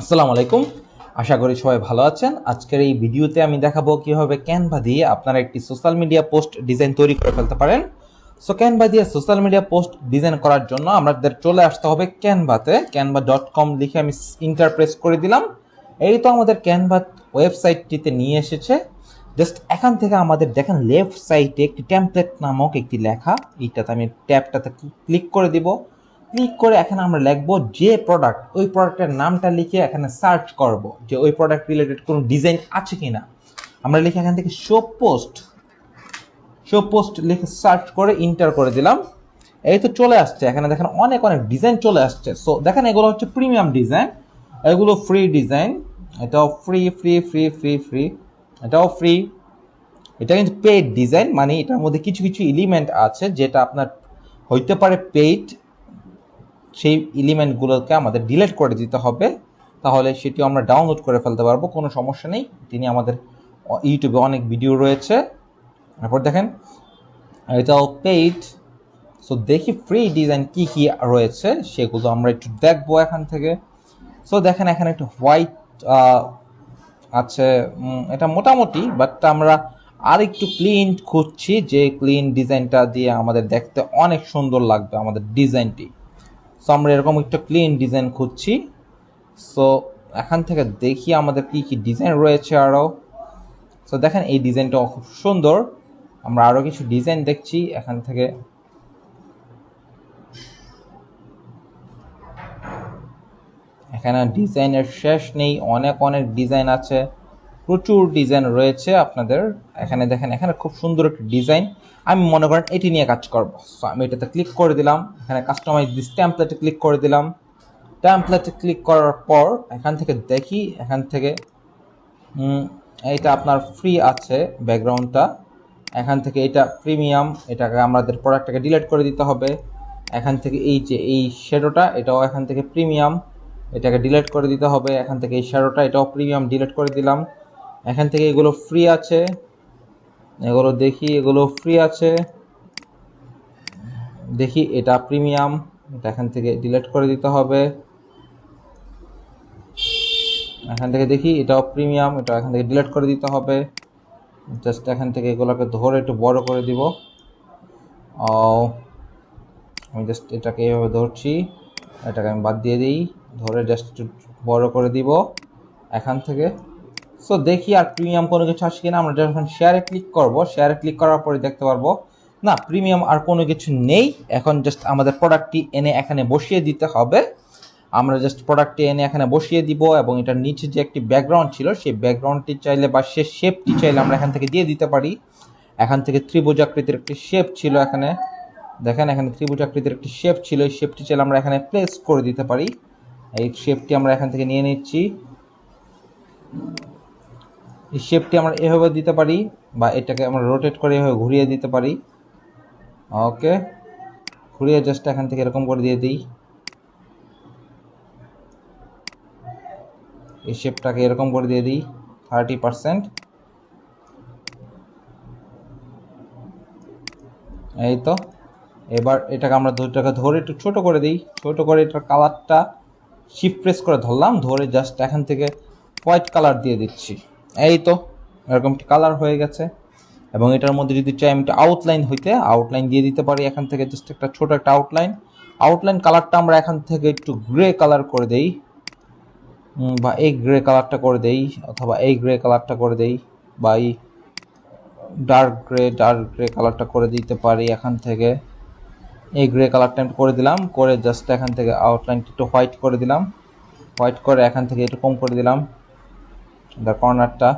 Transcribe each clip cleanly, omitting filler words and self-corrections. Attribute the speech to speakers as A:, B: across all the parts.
A: আসসালামু আলাইকুম। আশা করি সবাই ভালো আছেন। আজকের এই ভিডিওতে আমি দেখাবো কিভাবে ক্যানভা দিয়ে আপনারা একটি সোশ্যাল মিডিয়া পোস্ট ডিজাইন তৈরি করে ফেলতে পারেন। সো ক্যানভা দিয়ে সোশ্যাল মিডিয়া পোস্ট ডিজাইন করার জন্য আমাদের চলে আসতে হবে ক্যানভাতে। canva.com লিখে আমি ইন্টার প্রেস করে দিলাম। এই তো আমাদের ক্যানভা ওয়েবসাইটটিতে নিয়ে এসেছে। জাস্ট এখান থেকে আমাদের দেখেন লেফট সাইডে একটি টেমপ্লেট নামক একটি লেখা, এইটাতে আমি ট্যাবটাতে ক্লিক করে দিব। ক্লিক করে এখানে আমরা লিখবো যে প্রোডাক্ট, ওই প্রোডাক্টের নামটা লিখে এখানে সার্চ করব যে ওই প্রোডাক্ট রিলেটেড কোনো ডিজাইন আছে কিনা। আমরা লিখে এখান থেকে শো পোস্ট লিখে সার্চ করে ইন্টার করে দিলাম। এই তো চলে আসছে, এখানে দেখেন অনেক অনেক ডিজাইন চলে আসছে। সো দেখেন এগুলো হচ্ছে প্রিমিয়াম ডিজাইন, এগুলো ফ্রি ডিজাইন, এটাও free free free free free, এটাও ফ্রি। এটা কিন্তু পেইড ডিজাইন, মানে এটার মধ্যে কিছু কিছু এলিমেন্ট আছে যেটা আপনার হইতে পারে পেইড, সেই এলিমেন্টগুলোকে আমাদের ডিলিট করে দিতে হবে, তাহলে সেটি আমরা ডাউনলোড করে ফেলতে পারবো, কোনো সমস্যা নেই। তিনি আমাদের ইউটিউবে অনেক ভিডিও রয়েছে। তারপর দেখেন এটাও পেইড। সো দেখি ফ্রি ডিজাইন কি কি রয়েছে সেগুলো আমরা একটু দেখবো এখান থেকে। সো দেখেন এখানে একটু হোয়াইট আছে, এটা মোটামুটি, বাট আমরা আর একটু ক্লিন খুঁজছি, যে ক্লিন ডিজাইনটা দিয়ে আমাদের দেখতে অনেক সুন্দর লাগবে আমাদের ডিজাইনটি। সো আমরা এরকম একটা ক্লিন ডিজাইন খুঁজছি। সো এখান থেকে দেখি আমাদের কি কি ডিজাইন রয়েছে আরও। সো দেখেন এই ডিজাইনটাও খুব সুন্দর। আমরা আরও কিছু ডিজাইন দেখছি এখান থেকে। এখানে ডিজাইনের শেষ নেই, অনেক অনেক ডিজাইন আছে, প্রচুর ডিজাইন রয়েছে আপনাদের। এখানে দেখেন, এখানে খুব সুন্দর একটা ডিজাইন, আমি মনে করেন এটি নিয়ে কাজ করব। সো আমি এটাতে ক্লিক করে দিলাম, এখানে কাস্টমাইজ দিস টেমপ্লেটে ক্লিক করে দিলাম। টেমপ্লেটে ক্লিক করার পর এখান থেকে দেখি, এখান থেকে এইটা আপনার ফ্রি আছে ব্যাকগ্রাউন্ডটা, এখান থেকে এটা প্রিমিয়াম, এটাকে আমাদের প্রোডাক্টটাকে ডিলিট করে দিতে হবে। এখান থেকে এই যে এই শ্যাডোটা, এটাও এখান থেকে প্রিমিয়াম, এটাকে ডিলিট করে দিতে হবে। এখান থেকে এই শ্যাডোটা, এটাও প্রিমিয়াম, ডিলিট করে দিলাম। এখান থেকে এগুলো ফ্রি আছে, এগুলো দেখি, এগুলো ফ্রি আছে, দেখি এটা প্রিমিয়াম, এটা এখান থেকে ডিলিট করে দিতে হবে। এখান থেকে দেখি এটাও প্রিমিয়াম, এটা এখান থেকে ডিলিট করে দিতে হবে। জাস্ট এখান থেকে এগুলোকে ধরে একটু বড় করে দিব। আমি জাস্ট এটাকে এইভাবে ধরছি, এটাকে আমি বাদ দিয়ে দিই, ধরে জাস্ট একটু বড় করে দিব এখান থেকে। সো দেখি আর প্রিমিয়াম কোনো কিছু আসে কিনা। আমরা যখন শেয়ারে ক্লিক করব, শেয়ারে ক্লিক করার পরে দেখতে পারবো না, প্রিমিয়াম আর কোনো কিছু নেই। এখন জাস্ট আমাদের প্রোডাক্টটি এনে এখানে বসিয়ে দিতে হবে। আমরা জাস্ট প্রোডাক্টটি এনে এখানে বসিয়ে দিব, এবং এটার নিচে যে একটি ব্যাকগ্রাউন্ড ছিল, সেই ব্যাকগ্রাউন্ডটি চাইলে বা সে শেপটি চাইলে আমরা এখান থেকে দিয়ে দিতে পারি। এখান থেকে ত্রিভুজাকৃতির একটি শেপ ছিল, এখানে দেখেন এখানে ত্রিভুজাকৃতির একটি শেপ ছিল, এই শেপটি চাইলে আমরা এখানে প্লেস করে দিতে পারি। এই শেপটি আমরা এখান থেকে নিয়ে নিচ্ছি, এই শেপটি আমরা এভাবে দিতে পারি, বা এটাকে আমরা রোটেট করে এভাবে ঘুরিয়ে দিতে পারি। ওকে, ঘুরিয়ে জাস্ট এখান থেকে এরকম করে দিয়ে দিই। এই শেপটাকে এরকম করে দিয়ে দিই 30%। এই তো, এবার এটাকে আমরা দুটাকে ধরে একটু ছোট করে দিই, ছোট করে এটার কালারটা শিফট প্রেস করে ধরলাম, ধরে জাস্ট এখান থেকে হোয়াইট কালার দিয়ে দিচ্ছি। এই তো এরকম কালার হয়ে গেছে। এবং এটার মধ্যে যদি চাই আমি একটা আউটলাইন আউটলাইন দিয়ে দিতে পারি এখান থেকে, জাস্ট একটা ছোট একটা আউটলাইন কালারটা আমরা এখান থেকে একটু গ্রে কালার করে দেই, বা এই গ্রে কালারটা করে দেই, অথবা এই গ্রে কালারটা করে দেই, বা এই ডার্ক গ্রে কালারটা করে দিতে পারি। এখান থেকে এই গ্রে কালারটা করে দিলাম, করে জাস্ট এখান থেকে আউটলাইনটা একটু হোয়াইট করে দিলাম, হোয়াইট করে এখান থেকে একটু কম করে দিলাম কর্নারটা।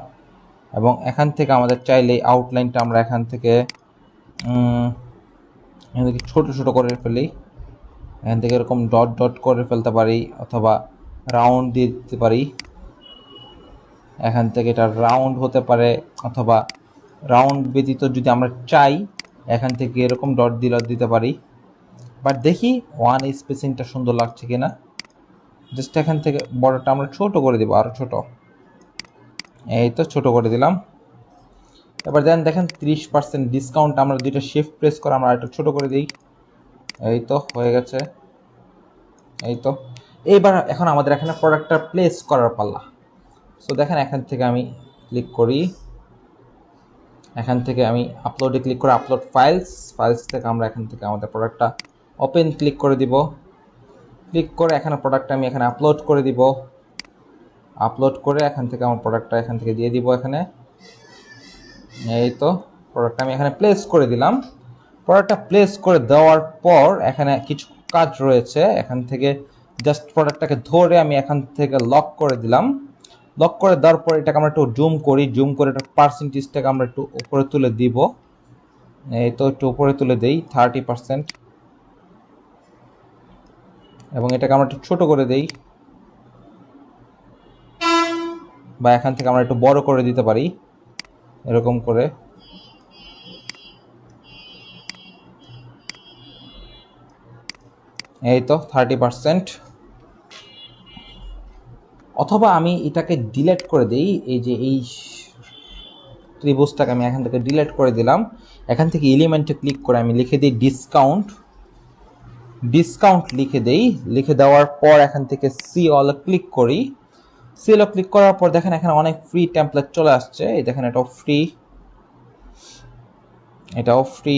A: এবং এখান থেকে আমাদের চাইলে আউটলাইনটা আমরা এখান থেকে ছোট ছোট করে ফেলি, এখান থেকে এরকম ডট ডট করে ফেলতে পারি, অথবা রাউন্ড দিয়ে দিতে পারি। এখান থেকে এটা রাউন্ড হতে পারে, অথবা রাউন্ড ব্যতীত যদি আমরা চাই এখান থেকে এরকম ডট দিতে পারি। বাট দেখি ওয়ান স্পেসিংটা সুন্দর লাগছে কিনা। জাস্ট এখান থেকে বর্ডারটা আমরা ছোট করে দেবো, আরও ছোট। এই তো ছোট করে দিলাম। এবার দেখেন 30% ডিসকাউন্ট, আমরা দুইটা শিফট প্রেস করে আমরা আরেকটু ছোট করে দিই। এই তো হয়ে গেছে। এই তো এইবার এখন আমাদের এখানে প্রোডাক্টটা প্লেস করার পাল্লা। সো দেখেন এখান থেকে আমি ক্লিক করি, এখান থেকে আমি আপলোডে ক্লিক করে আপলোড ফাইলস থেকে আমরা এখান থেকে আমাদের প্রোডাক্টটা ওপেন ক্লিক করে দিব। ক্লিক করে এখানে প্রোডাক্টটা আমি এখানে আপলোড করে দিব। আপলোড করে এখান থেকে আমার প্রোডাক্টটা এখান থেকে দিয়ে দিব। এখানে এই তো প্রোডাক্টটা আমি এখানে প্লেস করে দিলাম। প্রোডাক্টটা প্লেস করে দেওয়ার পর এখানে কিছু কাজ রয়েছে। এখান থেকে জাস্ট প্রোডাক্টটাকে ধরে আমি এখান থেকে লক করে দিলাম। লক করে দেওয়ার পর এটাকে আমরা একটু জুম করি, জুম করে এটার পার্সেন্টেজটাকে আমরা একটু উপরে তুলে দিব। এই তো একটু উপরে তুলে দেই 30%, এবং এটাকে আমরা একটু ছোট করে দেই, বা এখান থেকে আমরা একটু বড় করে দিতে পারি এরকম করে। এই তো 30%। অথবা আমি এটাকে ডিলিট করে দেই, এই যে এই ত্রিভুজটাকে আমি এখান থেকে ডিলিট করে দিলাম। এখান থেকে এলিমেন্টে ক্লিক করে আমি লিখে দিই ডিসকাউন্ট লিখে দেই। লিখে দেওয়ার পর এখান থেকে সি অল ক্লিক করি। সি অল ক্লিক করার পর দেখেন এখানে অনেক ফ্রি টেমপ্লেট চলে আসছে। এই দেখেন এটাও ফ্রি, এটাও ফ্রি,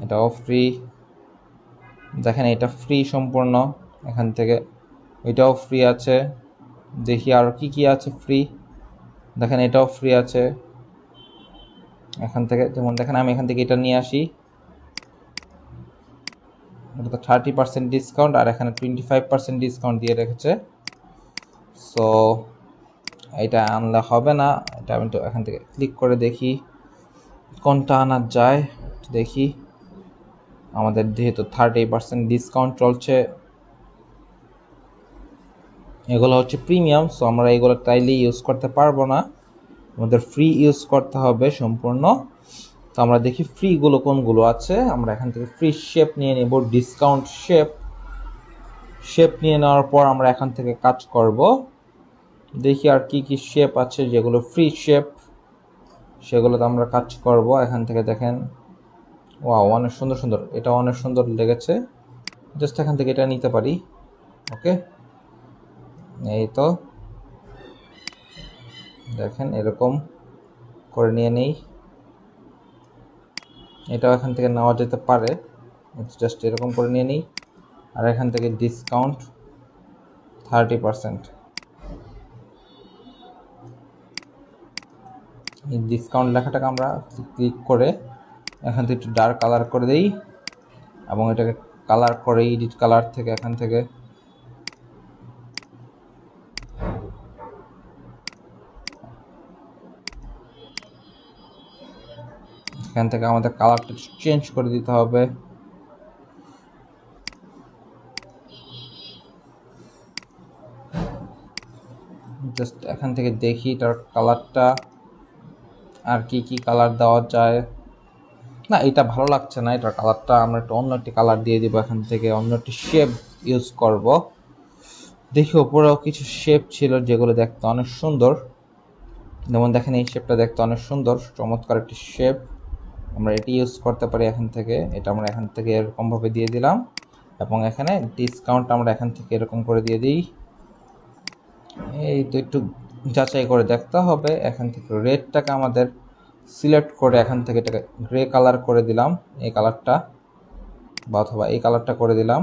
A: এটাও ফ্রি। দেখেন এটা ফ্রি সম্পূর্ণ। এখান থেকে এটাও ফ্রি আছে। দেখি আর কি কি আছে ফ্রি। দেখেন এটাও ফ্রি আছে। এখান থেকে যেমন দেখেন আমি এখান থেকে এটা নিয়ে আসি, এটা তো 30% ডিসকাউন্ট, আর এখানে 25% ডিসকাউন্ট দিয়ে রেখেছে। সো এটা আনলে হবে না, এটা আমি তো এখান থেকে ক্লিক করে দেখি কোনটা আনা যায়। দেখি আমাদের যেহেতু 30% ডিসকাউন্ট চলছে, এগুলো হচ্ছে প্রিমিয়াম, সো আমরা এগুলো চাইলে ইউজ করতে পারবো না, আমাদের ফ্রি ইউজ করতে হবে সম্পূর্ণ। তো আমরা দেখি ফ্রিগুলো কোনগুলো আছে। আমরা এখান থেকে ফ্রি শেপ নিয়ে নেব, ডিসকাউন্ট শেপ নিয়ে নেওয়ার পর আমরা এখান থেকে কাজ করব। দেখি আর কি কি শেপ আছে যেগুলো ফ্রি শেপ, সেগুলোতে আমরা কাজ করব। এখান থেকে দেখেন ওয়াও অনেক সুন্দর সুন্দর, এটা অনেক সুন্দর লেগেছে। জাস্ট এখান থেকে এটা নিতে পারি। ওকে, এই তো দেখেন এরকম করে নিয়ে নেই। এটাও এখান থেকে নেওয়া যেতে পারে, জাস্ট এরকম করে নিয়ে নিই। আর এখান থেকে ডিসকাউন্ট 30%, এই ডিসকাউন্ট লেখাটাকে আমরা ক্লিক করে এখান থেকে একটু ডার্ক কালার করে দেই, এবং এটাকে কালার করে এডিট কালার থেকে এখান থেকে আমাদের কালারটা চেঞ্জ করে দিতে হবে। জাস্ট এখান থেকে দেখি এটার কালারটা আর কি কি কালার দেওয়া যায়। না, এটা ভালো লাগছে না, এটার কালারটা আমরা একটু অন্য একটি কালার দিয়ে দিব। এখান থেকে অন্য একটি শেপ ইউজ করব। দেখি ওপরেও কিছু শেপ ছিল যেগুলো দেখতে অনেক সুন্দর, যেমন দেখেন এই শেপটা দেখতে অনেক সুন্দর, চমৎকার একটি শেপ। আমরা এটি ইউজ করতে পারি। এখান থেকে এটা আমরা এখান থেকে এরকমভাবে দিয়ে দিলাম, এবং এখানে ডিসকাউন্ট আমরা এখান থেকে এরকম করে দিয়ে দিই। এই তো একটু যাচাই করে দেখতে হবে। এখান থেকে রেডটাকে আমাদের সিলেক্ট করে এখান থেকে এটাকে গ্রে কালার করে দিলাম, এই কালারটা বা অথবা এই কালারটা করে দিলাম,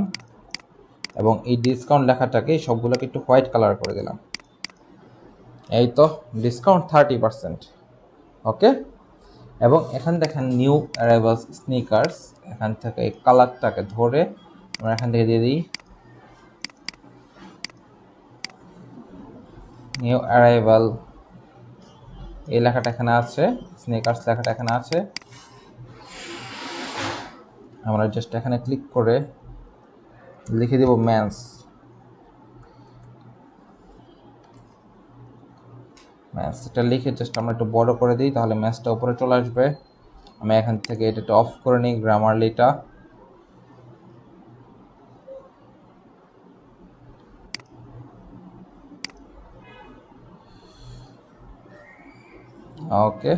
A: এবং এই ডিসকাউন্ট লেখাটাকে সবগুলোকে একটু হোয়াইট কালার করে দিলাম। এই তো ডিসকাউন্ট 30%। ওকে, এবং এখান দেখেন নিউ অ্যারাইভালস স্নিকার্স, এখান থেকে এই কালারটাকে ধরে আমরা এখান থেকে দিয়ে দিই নিউ অ্যারাইভাল। এই লেখাটা এখানে আছে, স্নিকার্স লেখাটা এখানে আছে। আমরা জাস্ট এখানে ক্লিক করে লিখে দেব মেন্স। এটা লিখে জাস্ট আমরা একটু বড় করে দিই, তাহলে ম্যাচটা উপরে চলে আসবে। আমি এখান থেকে এটা একটু অফ করে নিই, গ্রামারলিটা। ওকে,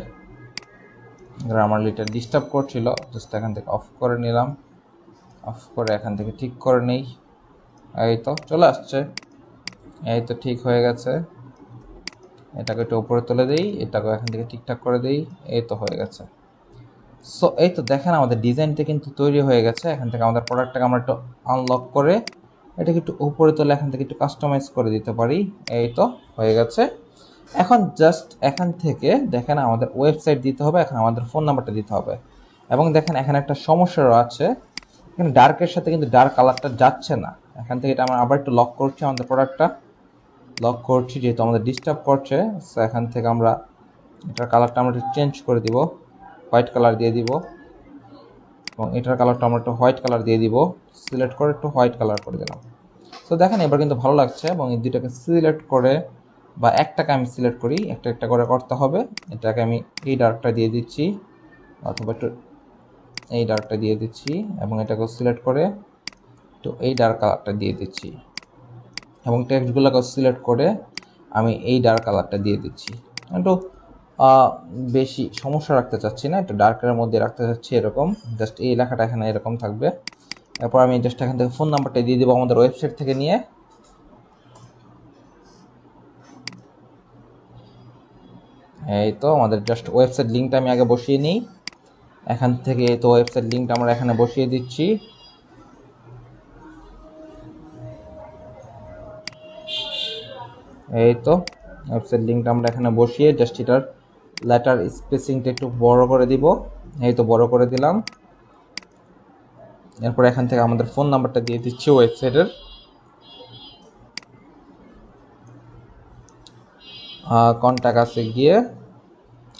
A: গ্রামারলিটা ডিস্টার্ব করছিল, জাস্ট এখান থেকে অফ করে নিলাম। অফ করে এখান থেকে ঠিক করে নেই। এই তো চলে আসছে, এই তো ঠিক হয়ে গেছে। এটাকে একটু উপরে তুলে দিই, এটাকে এখান থেকে ঠিকঠাক করে দিই, এই তো হয়ে গেছে। সো এই তো দেখেন আমাদের ডিজাইনটা কিন্তু তৈরি হয়ে গেছে। এখান থেকে আমাদের প্রোডাক্টটাকে আমরা একটু আনলক করে এটাকে একটু উপরে তুলে এখান থেকে একটু কাস্টমাইজ করে দিতে পারি। এই তো হয়ে গেছে। এখন জাস্ট এখান থেকে দেখেন আমাদের ওয়েবসাইট দিতে হবে, এখন আমাদের ফোন নাম্বারটা দিতে হবে। এবং দেখেন এখানে একটা সমস্যাও আছে, এখানে ডার্কের সাথে কিন্তু ডার্ক কালারটা যাচ্ছে না। এখান থেকে এটা আমরা আবার একটু লক করছি, আমাদের প্রোডাক্টটা লক করছি যেহেতু আমাদের ডিস্টার্ব করছে। সো এখান থেকে আমরা এটার কালারটা আমরা একটু চেঞ্জ করে দিব, হোয়াইট কালার দিয়ে দিব। এবং এটার কালারটা আমরা একটু হোয়াইট কালার দিয়ে দিব, সিলেক্ট করে একটু হোয়াইট কালার করে দিলাম। তো দেখেন এবার কিন্তু ভালো লাগছে। এবং এই দুইটাকে সিলেক্ট করে বা একটাকে আমি সিলেক্ট করি, একটা একটা করে করতে হবে। এটাকে আমি এই ডার্কটা দিয়ে দিচ্ছি, অথবা একটু এই ডার্কটা দিয়ে দিচ্ছি, এবং এটাকে সিলেক্ট করে তো এই ডার্ক কালারটা দিয়ে দিচ্ছি, এবং টেক্সটগুলোকে সিলেক্ট করে আমি এই ডার্ক কালারটা দিয়ে দিচ্ছি। একটু বেশি সমস্যা রাখতে চাচ্ছি না, একটু ডার্কের মধ্যে রাখতে চাচ্ছি। এরকম জাস্ট এই লেখাটা এখানে এরকম থাকবে। এরপর আমি জাস্ট এখান থেকে ফোন নাম্বারটা দিয়ে দেবো আমাদের ওয়েবসাইট থেকে নিয়ে। এই তো আমাদের জাস্ট ওয়েবসাইট লিঙ্কটা আমি আগে বসিয়ে নিই। এখান থেকে তো ওয়েবসাইট লিঙ্কটা আমরা এখানে বসিয়ে দিচ্ছি। এই তো ওয়েবসাইট লিঙ্কটা আমরা এখানে বসিয়ে জাস্ট এটার লেটার স্পেসিংটা একটু বড় করে দিব। এই তো বড় করে দিলাম। এরপর এখান থেকে আমাদের ফোন নাম্বারটা দিয়ে দিচ্ছি ওয়েবসাইটের। কন্ট্যাক্ট আছে গিয়ে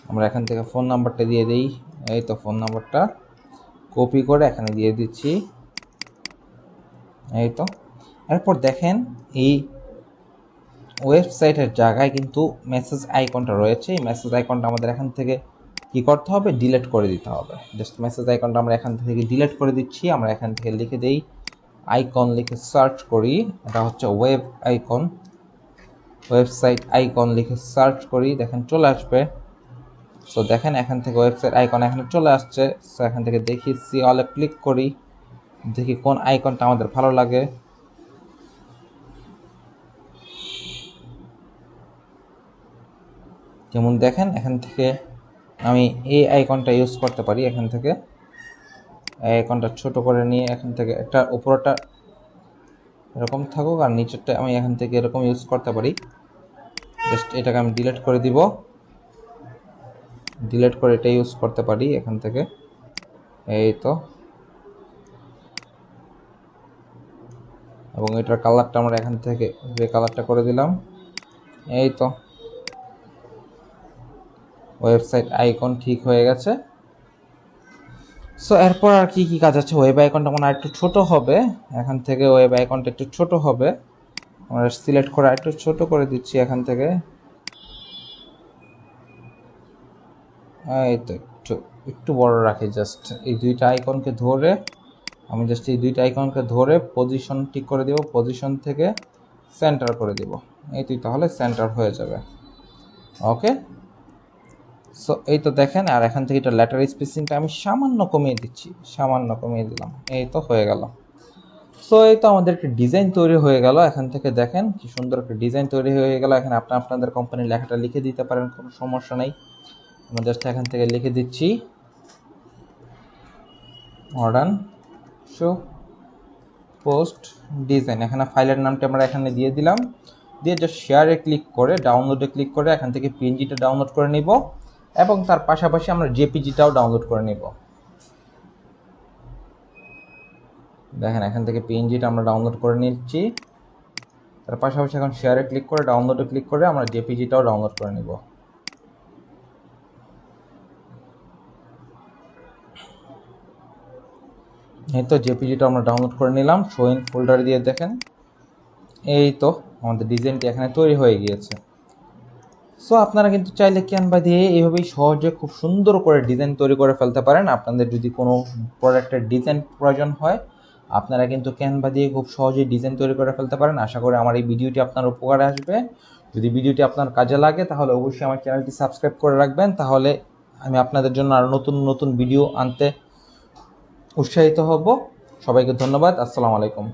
A: আমরা এখান থেকে ফোন নাম্বারটা দিয়ে দিই। এই তো ফোন নাম্বারটা কপি করে এখানে দিয়ে দিচ্ছি। এই তো এরপর দেখেন এই ওয়েবসাইটের জায়গায় কিন্তু মেসেজ আইকনটা রয়েছে। এই মেসেজ আইকনটা আমাদের এখান থেকে কি করতে হবে, ডিলিট করে দিতে হবে। জাস্ট মেসেজ আইকনটা আমরা এখান থেকে ডিলিট করে দিচ্ছি। আমরা এখান থেকে লিখে দেই আইকন, লিখে সার্চ করি, এটা হচ্ছে ওয়েব আইকন, ওয়েবসাইট আইকন লিখে সার্চ করি, দেখেন চলে আসবে। সো দেখেন এখান থেকে ওয়েবসাইট আইকন এখানে চলে আসছে। সো এখান থেকে দেখি সি অলে ক্লিক করি, দেখি কোন আইকনটা আমাদের ভালো লাগে। যেমন দেখেন এখান থেকে আমি এই আইকনটা ইউজ করতে পারি। এখান থেকে এই আইকনটা ছোট করে নিয়ে এখান থেকে একটা উপরটা এরকম থাকুক আর নিচেরটা আমি এখান থেকে এরকম ইউজ করতে পারি। জাস্ট এটাকে আমি ডিলিট করে দিব, ডিলিট করে এটা ইউজ করতে পারি এখান থেকে। এই তো এবং এটার কালারটা আমরা এখান থেকে গ্রে কালারটা করে দিলাম। এই তো ওয়েবসাইট আইকন ঠিক হয়ে গেছে। সো এরপর আর কি কি কাজ আছে, ওয়েব আইকনটা মনে হয় একটু ছোট হবে। এখান থেকে ওয়েব আইকনটা একটু ছোট হবে, আমরা সিলেক্ট করে একটু ছোট করে দিচ্ছি এখান থেকে। এই তো একটু একটু বড় রাখি। জাস্ট এই দুইটা আইকনকে ধরে আমি জাস্ট এই দুইটা আইকনকে ধরে পজিশন ঠিক করে দেব, পজিশন থেকে সেন্টার করে দেব। এই তো তাহলে সেন্টার হয়ে যাবে। ওকে, সো এই তো দেখেন। আর এখান থেকে এটা লেটার স্পেসিংটা আমি সামান্য কমিয়ে দিচ্ছি, সামান্য কমিয়ে দিলাম। এই তো হয়ে গেল। সো এই তো আমাদের একটা ডিজাইন তৈরি হয়ে গেল। এখান থেকে দেখেন কি সুন্দর একটা ডিজাইন তৈরি হয়ে গেল। এখানে আপনাদের কোম্পানির লেখাটা লিখে দিতে পারেন, কোনো সমস্যা নেই। আমি জাস্ট এখান থেকে লিখে দিচ্ছি মডার্ন শো পোস্ট ডিজাইন। এখানে ফাইলের নামটা আমরা এখানে দিয়ে দিলাম, দিয়ে জাস্ট শেয়ারে ক্লিক করে ডাউনলোডে ক্লিক করে এখান থেকে পিএনজিটা ডাউনলোড করে নিব, এবং তার পাশাপাশি আমরা জেপিজিটাও ডাউনলোড করে নিব। দেখেন এখান থেকে পিএনজিটা আমরা ডাউনলোড করে নিচ্ছি, তার পাশাপাশি এখন শেয়ারে ক্লিক করে ডাউনলোডে ক্লিক করে আমরা জেপিজিটাও ডাউনলোড করে নিব। এই তো জেপিজিটা আমরা ডাউনলোড করে নিলাম, শো ইন ফোল্ডারে দিয়ে দেখেন। এই তো আমাদের ডিজাইনটি এখানে তৈরি হয়ে গিয়েছে। সো আপনারা কিন্তু চাইলে ক্যানভা দিয়ে এইভাবেই সহজে খুব সুন্দর করে ডিজাইন তৈরি করে ফেলতে পারেন। আপনাদের যদি কোনো প্রোডাক্টের ডিজাইন প্রয়োজন হয়, আপনারা কিন্তু ক্যানভা দিয়ে খুব সহজেই ডিজাইন তৈরি করে ফেলতে পারেন। আশা করি আমার এই ভিডিওটি আপনার উপকারে আসবে। যদি ভিডিওটি আপনার কাজে লাগে তাহলে অবশ্যই আমার চ্যানেলটি সাবস্ক্রাইব করে রাখবেন, তাহলে আমি আপনাদের জন্য আরও নতুন নতুন ভিডিও আনতে উৎসাহিত হব। সবাইকে ধন্যবাদ। আসসালামু আলাইকুম।